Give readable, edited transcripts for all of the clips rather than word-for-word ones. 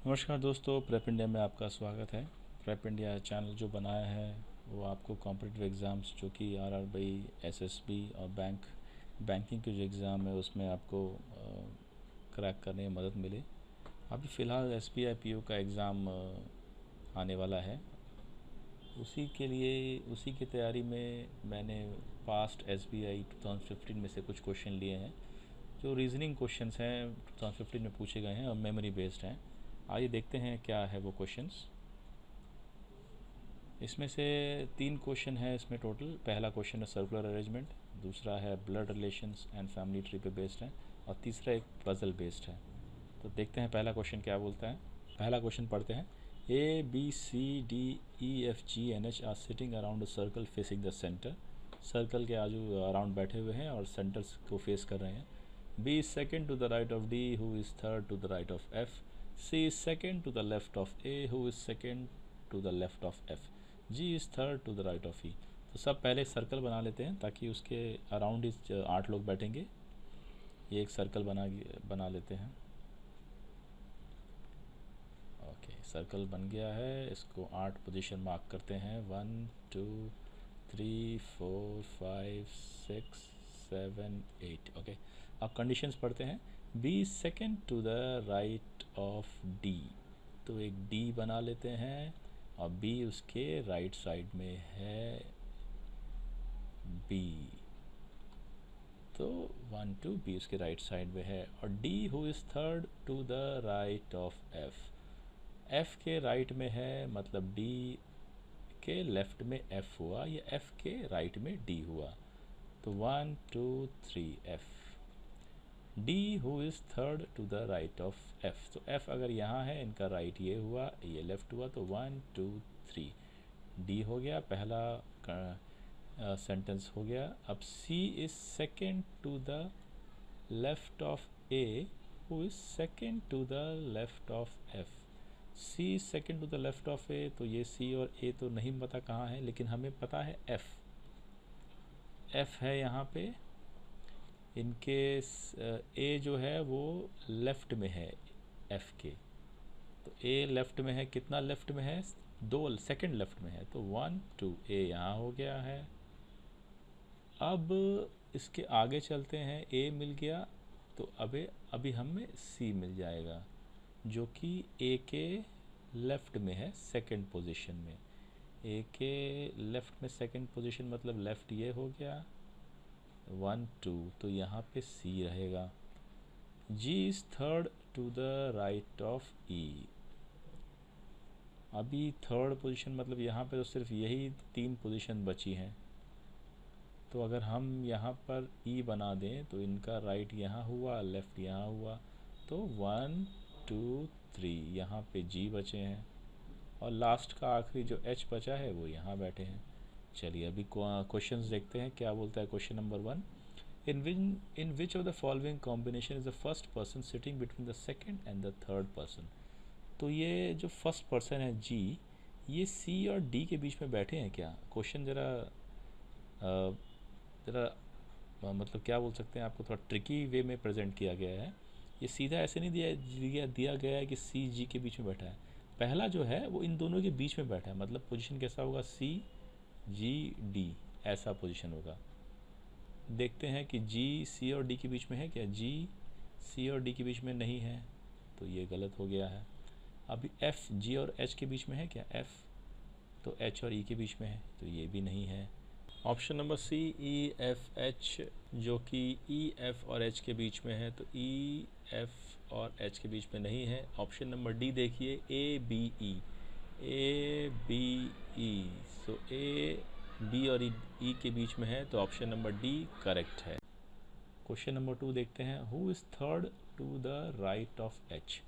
नमस्कार दोस्तों, prep India में आपका स्वागत है। प्रेप इंडिया चैनल जो बनाया है वो आपको कॉम्पिटिटिव एग्ज़ाम्स जो कि आरआरबी, एसएसबी और बैंकिंग के जो एग्ज़ाम है उसमें आपको क्रैक करने में मदद मिले। अभी फ़िलहाल एसबीआई पीओ का एग्ज़ाम आने वाला है, उसी की तैयारी में मैंने पास्ट एसबीआई 2015 में से कुछ क्वेश्चन लिए हैं जो रीजनिंग क्वेश्चंस हैं 2015 में पूछे गए हैं और मेमोरी बेस्ड हैं। आइए देखते हैं क्या है वो क्वेश्चंस। इसमें से 3 क्वेश्चन है इसमें टोटल। पहला क्वेश्चन है सर्कुलर अरेंजमेंट, दूसरा है blood relations and family tree पे बेस्ड है और तीसरा एक पजल बेस्ड है। तो देखते हैं पहला क्वेश्चन क्या बोलता है। पहला क्वेश्चन पढ़ते हैं। A B C D E F G and H are sitting around a circle facing the centre. Circle के आजू अराउंड बैठे हुए हैं और सेंटर्स को फेस कर रहे हैं। B is second to the right of D who is third to the right of F. C is second to the left of A who is second to the left of F. G is third to the right of E. तो सब पहले circle बना लेते हैं ताकि उसके around इस 8 लोग बैठेंगे। ये एक सर्कल बना लेते हैं। ओके, सर्कल बन गया है। इसको 8 पोजीशन मार्क करते हैं। 1 2 3 4 5 6 7 8। ओके, अब कंडीशंस पढ़ते हैं। B second to the right of D, तो एक डी बना लेते हैं और बी उसके राइट साइड में है बी, तो 1 2 बी उसके राइट साइड में है। और D who is third to the right of F, F के राइट में है मतलब डी के लेफ़्ट में एफ़ हुआ या एफ़ के राइट में डी हुआ। तो 1 2 3 F. D who is third to the right of F, तो एफ़ अगर यहाँ है, इनका राइट ये हुआ, ये लेफ़्ट हुआ, तो 1 2 3 डी हो गया। पहला सेंटेंस हो गया। अब C is second to the left of A who is second to the left of F. C second to the left of A, तो ये सी और ए तो नहीं पता कहाँ है, लेकिन हमें पता है एफ़, एफ़ है यहाँ पे। इनके ए जो है वो लेफ़्ट में है एफ़ के, तो ए लेफ़्ट में है। कितना लेफ़्ट में है? 2 सेकेंड लेफ़्ट में है, तो 1 2 ए यहाँ हो गया है। अब इसके आगे चलते हैं। ए मिल गया, तो अभी हमें सी मिल जाएगा जो कि ए के लेफ़्ट में है सेकंड पोजीशन में। ए के लेफ़्ट में सेकंड पोजीशन मतलब लेफ़्ट ये हो गया 1 2, तो यहाँ पे सी रहेगा। G is third to the right of E. अभी थर्ड पोजीशन मतलब यहाँ पे तो सिर्फ यही 3 पोजीशन बची हैं, तो अगर हम यहाँ पर ई बना दें तो इनका राइट यहाँ हुआ, लेफ़्ट यहाँ हुआ, तो 1 2 3 यहाँ पे जी बचे हैं और लास्ट का आखिरी जो एच बचा है वो यहाँ बैठे हैं। चलिए अभी क्वेश्चंस देखते हैं क्या बोलता है। Question number 1, in which of the following combination is the first person sitting between the second and the third person. तो ये जो फर्स्ट पर्सन है जी, ये सी और डी के बीच में बैठे हैं क्या? क्वेश्चन ज़रा मतलब क्या बोल सकते हैं, आपको थोड़ा ट्रिकी वे में प्रेजेंट किया गया है। ये सीधा ऐसे नहीं दिया गया है कि सी जी के बीच में बैठा है। पहला जो है वो इन दोनों के बीच में बैठा है, मतलब पोजीशन कैसा होगा? सी जी डी, ऐसा पोजीशन होगा। देखते हैं कि जी सी और डी के बीच में है क्या? जी सी और डी के बीच में नहीं है, तो ये गलत हो गया है। अभी एफ़ जी और एच के बीच में है क्या? एफ़ तो एच और ई के बीच में है, तो ये भी नहीं है। Option number C E F H, जो कि ई एफ और एच के बीच में है, तो ई एफ और एच के बीच में नहीं है। ऑप्शन नंबर डी देखिए, A B E, A B E, so A B और ई के बीच में है, तो ऑप्शन नंबर डी करेक्ट है। क्वेश्चन नंबर 2 देखते हैं। Who is third to the right of H.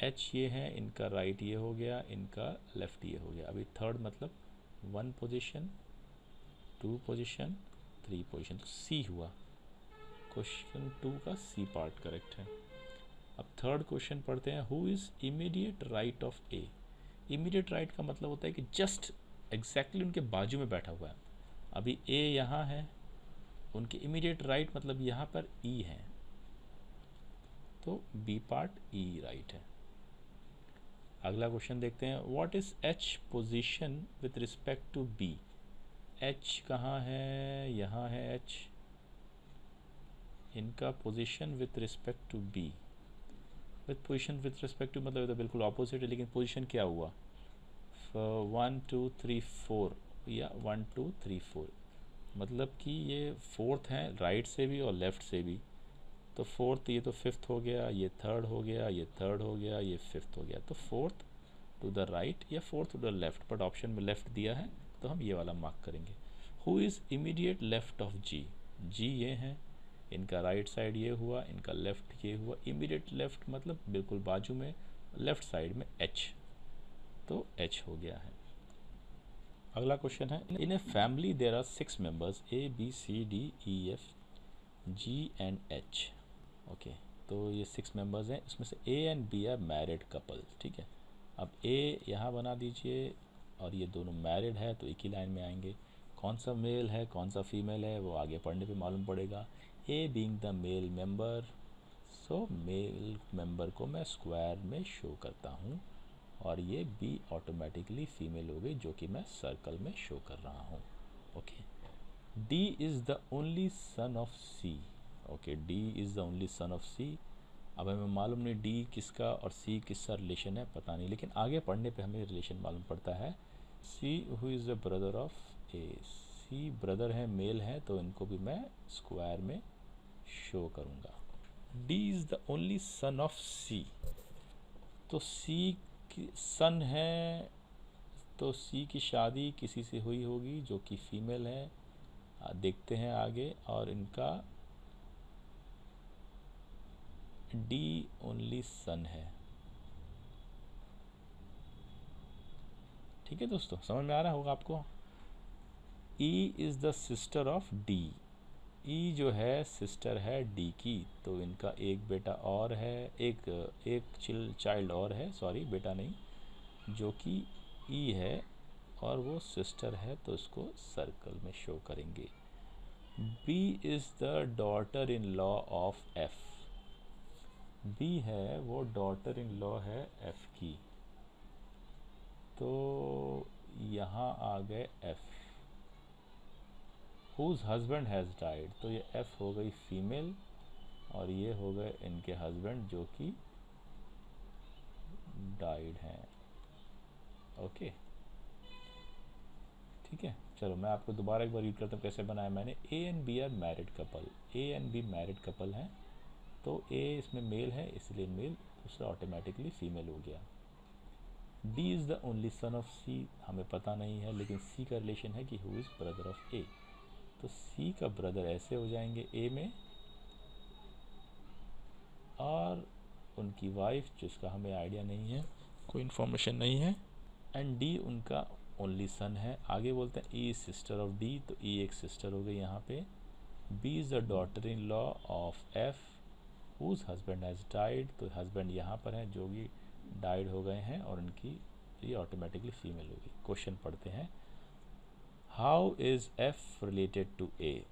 H ये है, इनका राइट ये हो गया, इनका लेफ़्ट ये हो गया। अभी थर्ड मतलब 1 पोजीशन, 2 पोजीशन, 3 पोजीशन, तो सी हुआ। क्वेश्चन 2 का सी पार्ट करेक्ट है। अब थर्ड क्वेश्चन पढ़ते हैं। Who is immediate right of A. Immediate right का मतलब होता है कि जस्ट एग्जैक्टली उनके बाजू में बैठा हुआ है। अभी ए यहाँ है, उनके इमीडिएट राइट मतलब यहाँ पर ई है, तो बी पार्ट ई राइट है। अगला क्वेश्चन देखते हैं, what is H position with respect to B. H कहाँ है, यहाँ है एच, इनका position with respect to B. With position with respect to मतलब तो बिल्कुल ऑपोजिट है, लेकिन पोजीशन क्या हुआ, 1 2 3 4 या 1 2 3 4, मतलब कि ये फोर्थ है राइट से भी और लेफ़्ट से भी। तो फोर्थ, ये तो फिफ्थ हो गया, ये थर्ड हो गया, ये थर्ड हो गया, ये फिफ्थ हो गया। तो फोर्थ टू द राइट या fourth to the left, but option में लेफ्ट दिया है तो हम ये वाला मार्क करेंगे। Who is immediate left of G. G ये हैं, इनका राइट साइड ये हुआ, इनका लेफ्ट ये हुआ। इमीडिएट लेफ्ट मतलब बिल्कुल बाजू में, लेफ्ट साइड में एच, तो एच हो गया है। अगला क्वेश्चन है, in a family there are 6 members A B C D E F G and H. Okay, तो ये 6 मेंबर्स हैं, इसमें से A and B are married couple. ठीक है, अब ए यहाँ बना दीजिए और ये दोनों मैरिड है तो एक ही लाइन में आएंगे। कौन सा मेल है कौन सा फीमेल है वो आगे पढ़ने पे मालूम पड़ेगा। A being the male member, so male member को मैं स्क्वायर में शो करता हूँ, और ये बी ऑटोमेटिकली फीमेल हो गई जो कि मैं सर्कल में शो कर रहा हूँ। Okay, D is the only son of C. Okay, D is the only son of C. अब हमें मालूम नहीं डी किसका और सी किसका रिलेशन है, पता नहीं, लेकिन आगे पढ़ने पे हमें रिलेशन मालूम पड़ता है। C who is the brother of A, C brother है, मेल है, तो इनको भी मैं स्क्वायर में शो करूँगा। D is the only son of C, तो सी की सन है, तो सी की शादी किसी से हुई होगी जो कि फीमेल है। देखते हैं आगे, और इनका डी ओनली सन है। ठीक है दोस्तों, समझ में आ रहा होगा आपको। E is the sister of D, E जो है सिस्टर है डी की, तो इनका एक बेटा और है, एक चाइल्ड और है, सॉरी बेटा नहीं, जो कि ई है और वो सिस्टर है, तो इसको सर्कल में शो करेंगे। B is the daughter in law of F, B है वो डॉटर इन लॉ है एफ की, तो यहाँ आ गए F. Whose husband has died, तो ये एफ हो गई फीमेल और ये हो गए इनके हस्बैंड जो कि डाइड हैं। ओके, ठीक है, चलो मैं आपको दोबारा एक बार रीड करता हूँ कैसे बनाया मैंने। A and B are married couple, A and B married couple हैं, तो ए इसमें मेल है इसलिए मेल, दूसरा ऑटोमेटिकली फीमेल हो गया। D is the only son of C, हमें पता नहीं है, लेकिन सी का रिलेशन है कि who is brother of A, तो सी का ब्रदर ऐसे हो जाएंगे ए में, और उनकी वाइफ जिसका हमें आइडिया नहीं है, कोई इन्फॉर्मेशन नहीं है, एंड डी उनका ओनली सन है। आगे बोलते हैं ई सिस्टर ऑफ डी, तो ई एक सिस्टर हो गई यहाँ पे। B is the daughter in law of F whose husband has died, तो हस्बैंड यहाँ पर हैं जो कि डाइड हो गए हैं, और उनकी ये ऑटोमेटिकली फीमेल होगी। क्वेश्चन पढ़ते हैं, how is F related to A,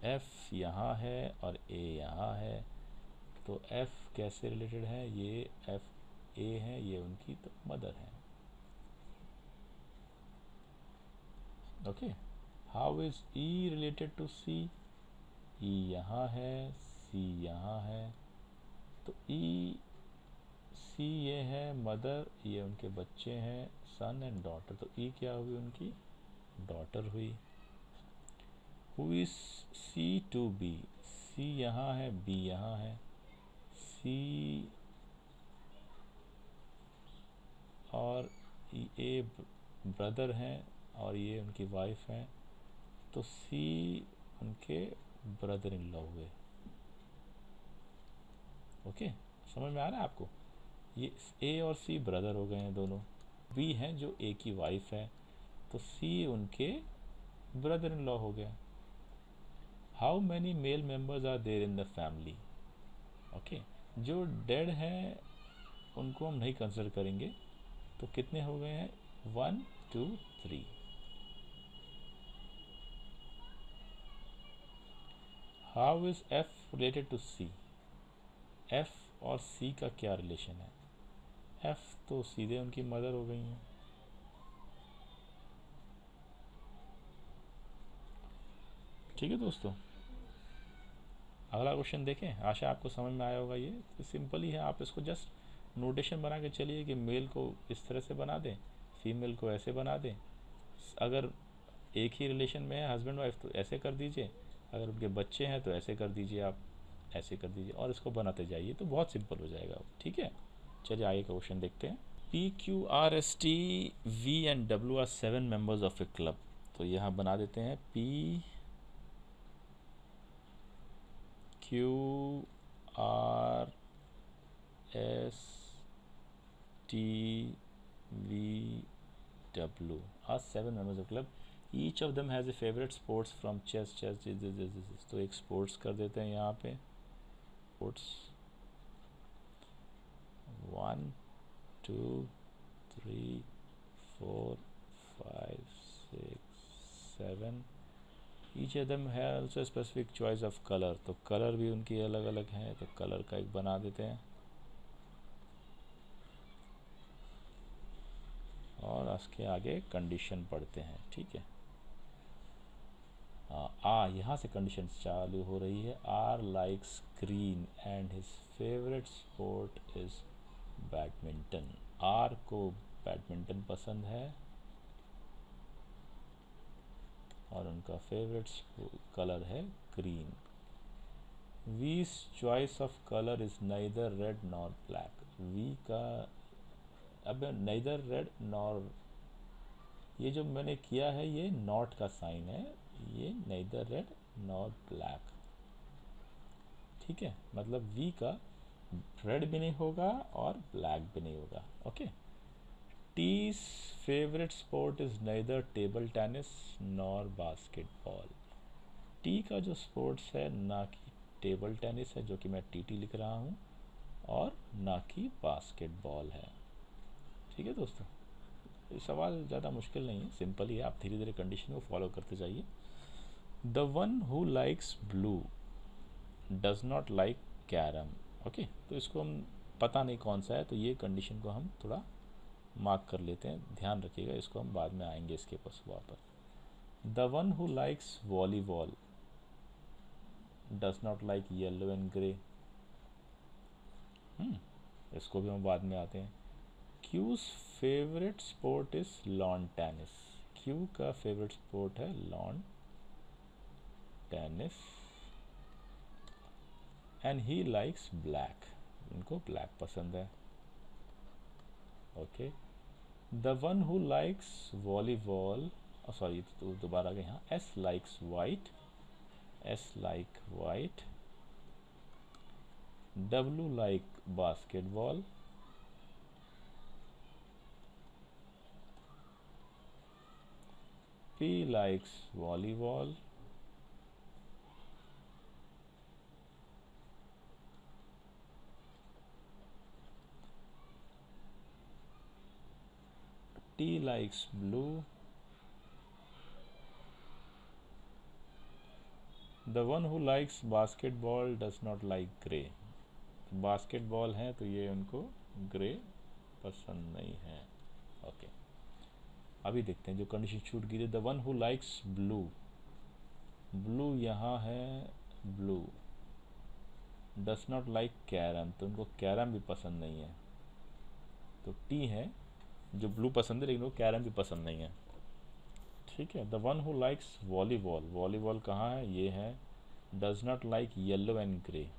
F यहाँ है और ए यहाँ है, तो एफ कैसे रिलेटेड है, ये एफ ए है, ये उनकी तो मदर है। Okay, how is E related to C, E यहाँ है सी यहाँ है, तो ई सी ये है मदर, ये उनके बच्चे हैं सन एंड डॉटर, तो ई क्या हुई उनकी डॉटर हुई। Who is C to B, C यहाँ है बी यहाँ है, सी और ए ब्रदर हैं और ये उनकी वाइफ हैं, तो सी उनके ब्रदर इन लॉ हुए। ओके, समझ में आ रहा है आपको, ये ए और सी ब्रदर हो गए हैं दोनों। बी हैं जो ए की वाइफ है, तो सी उनके ब्रदर इन लॉ हो गया। How many male members are there in the family. Okay, जो डेड हैं उनको हम नहीं कंसिडर करेंगे, तो कितने हो गए हैं 1 2 3। How is F related to C, F और सी का क्या रिलेशन है, एफ तो सीधे उनकी मदर हो गई हैं। ठीक है दोस्तों, अगला क्वेश्चन देखें। आशा आपको समझ में आया होगा। ये तो सिंपल ही है, आप इसको जस्ट नोटेशन बना के चलिए कि मेल को इस तरह से बना दें, फीमेल को ऐसे बना दें। अगर एक ही रिलेशन में है हस्बैंड वाइफ तो ऐसे कर दीजिए, अगर उनके बच्चे हैं तो ऐसे कर दीजिए, आप ऐसे कर दीजिए और इसको बनाते जाइए तो बहुत सिंपल हो जाएगा। ठीक है, चलिए आगे का क्वेश्चन देखते हैं। PQRSTV and W are 7 members of a club. तो यहाँ बना देते हैं PQRSTVW are 7 members of club. Each of them has a favourite sports from chess chess. तो एक स्पोर्ट्स कर देते हैं यहाँ पे। स्पोर्ट्स 1 2 3 4 5 6 7। ईच ऑफ देम है also specific choice of colour. तो कलर भी उनकी अलग अलग हैं, तो कलर का एक बना देते हैं और उसके आगे कंडीशन पढ़ते हैं। ठीक है, यहाँ से कंडीशन चालू हो रही है। R likes green and his favourite sport is badminton. R को बैडमिंटन पसंद है और उनका फेवरेट कलर है green. V's choice of colour is neither red nor black. V का अब नाइदर रेड नॉर, ये जो मैंने किया है ये नॉट का साइन है, ये नाइदर रेड नॉर ब्लैक। ठीक है, मतलब वी का रेड भी नहीं होगा और ब्लैक भी नहीं होगा। Okay. T's favourite sport is neither table tennis nor basketball. T का जो स्पोर्ट्स है ना कि टेबल टेनिस है, जो कि मैं टीटी लिख रहा हूँ, और ना कि बास्केटबॉल है। ठीक है दोस्तों, ये सवाल ज़्यादा मुश्किल नहीं है, सिंपल ही है। आप धीरे धीरे कंडीशन को फॉलो करते जाइए। The one who likes blue does not like carrom. Okay, तो इसको हम पता नहीं कौन सा है, तो ये कंडीशन को हम थोड़ा मार्क कर लेते हैं। ध्यान रखिएगा, इसको हम बाद में आएंगे इसके पास वापस। The one who likes volleyball does not like yellow and grey. इसको भी हम बाद में आते हैं। Q's favourite sport is lawn tennis. Q का फेवरेट स्पोर्ट है lawn tennis and he likes black. उनको ब्लैक पसंद है। Okay. The one who likes volleyball, sorry तो दोबारा गए यहाँ, S likes white, S like white. W like basketball, P likes volleyball, T likes blue, the one who likes basketball does not like grey. Basketball है तो ये उनको grey पसंद नहीं है। ओके, अभी देखते हैं जो कंडीशन छूट गई थी। The one who likes blue, blue यहाँ है, blue does not like carrom, तो उनको कैरम भी पसंद नहीं है। तो टी है जो ब्लू पसंद है, लेकिन वो कैरम भी पसंद नहीं है। ठीक है। The one who likes volleyball, volleyball कहाँ है, ये है। Does not like yellow and grey,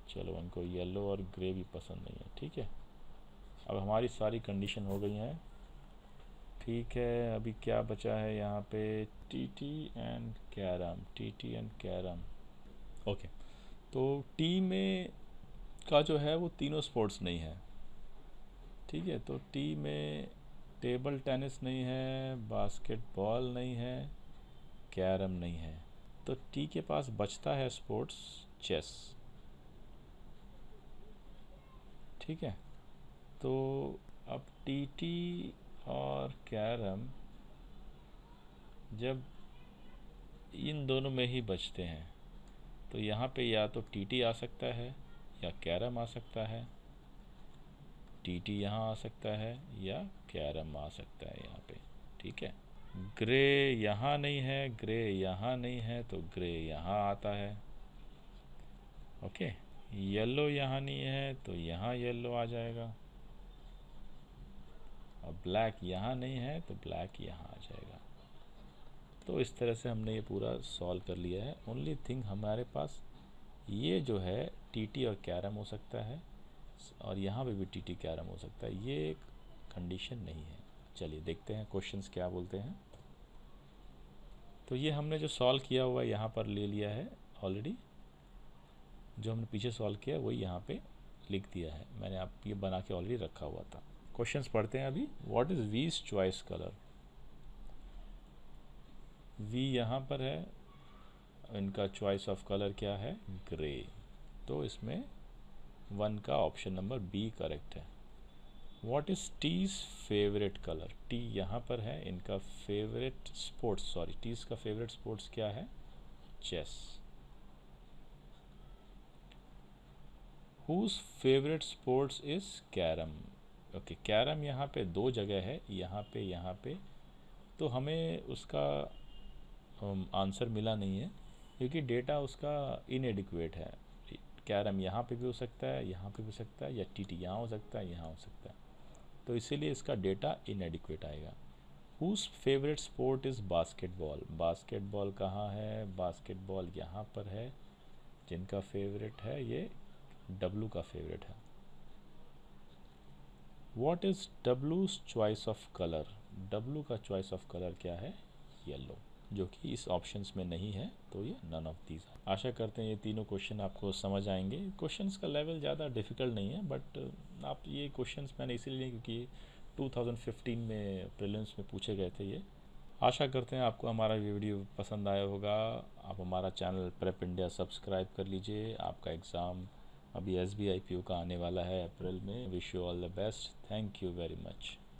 चलो उनको येलो और ग्रे भी पसंद नहीं है। ठीक है, अब हमारी सारी कंडीशन हो गई हैं। ठीक है, अभी क्या बचा है यहाँ पे, TT and carrom, TT and carrom. Okay, तो टी में का जो है वो तीनों स्पोर्ट्स नहीं है। ठीक है, तो टी में टेबल टेनिस नहीं है, बास्केटबॉल नहीं है, कैरम नहीं है। तो टी के पास बचता है स्पोर्ट्स चेस। ठीक है, तो अब टीटी और कैरम जब इन दोनों में ही बचते हैं, तो यहाँ पे या तो टीटी आ सकता है या कैरम आ सकता है। टीटी यहाँ आ सकता है या कैरम आ सकता है यहाँ पे, ठीक है। ग्रे यहाँ नहीं है, ग्रे यहाँ नहीं है, तो ग्रे यहाँ आता है, ओके। येलो यहाँ नहीं है तो यहाँ येलो आ जाएगा, और ब्लैक यहाँ नहीं है तो ब्लैक यहाँ आ जाएगा। तो इस तरह से हमने ये पूरा सॉल्व कर लिया है। ओनली थिंग हमारे पास ये जो है टीटी और कैरम हो सकता है, और यहाँ पे भी टीटी कैरम हो सकता है, ये एक कंडीशन नहीं है। चलिए देखते हैं क्वेश्चंस क्या बोलते हैं। तो ये हमने जो सॉल्व किया हुआ है यहाँ पर ले लिया है ऑलरेडी, जो हमने पीछे सॉल्व किया वही यहाँ पे लिख दिया है, मैंने आप ये बना के ऑलरेडी रखा हुआ था। क्वेश्चंस पढ़ते हैं अभी। व्हाट इज़ वीज चॉइस कलर? वी यहाँ पर है, इनका चॉइस ऑफ कलर क्या है? ग्रे। तो इसमें 1 का ऑप्शन नंबर बी करेक्ट है। What is T's favourite colour? T यहाँ पर है, इनका फेवरेट स्पोर्ट्स, सॉरी टीज का फेवरेट स्पोर्ट्स क्या है? Chess. Whose favourite sports is carrom? Okay, carrom यहाँ पे 2 जगह है, यहाँ पे, तो हमें उसका आंसर मिला नहीं है क्योंकि डेटा उसका इनएडिक्वेट है। कैरम यहाँ पे भी हो सकता है, यहाँ पे भी हो सकता है, या टीटी यहाँ हो सकता है, यहाँ हो सकता है, तो इसीलिए इसका डेटा इनएडिक्वेट आएगा। Whose favourite sport is basketball? Basketball कहाँ है? बास्केटबॉल यहाँ पर है, जिनका फेवरेट है ये डब्लू का फेवरेट है। व्हाट इज़ डब्लूज चॉइस ऑफ कलर? डब्लू का चॉइस ऑफ कलर क्या है? येलो, जो कि इस ऑप्शंस में नहीं है, तो ये नन ऑफ दीज। आशा करते हैं ये तीनों क्वेश्चन आपको समझ आएंगे। क्वेश्चंस का लेवल ज़्यादा डिफ़िकल्ट नहीं है, बट आप ये क्वेश्चंस मैंने इसीलिए लिए क्योंकि 2015 में प्रीलिम्स में पूछे गए थे ये। आशा करते हैं आपको हमारा वीडियो पसंद आया होगा। आप हमारा चैनल प्रेप इंडिया सब्सक्राइब कर लीजिए। आपका एग्ज़ाम अभी SBI PO का आने वाला है अप्रैल में। Wish you all the best. Thank you very much.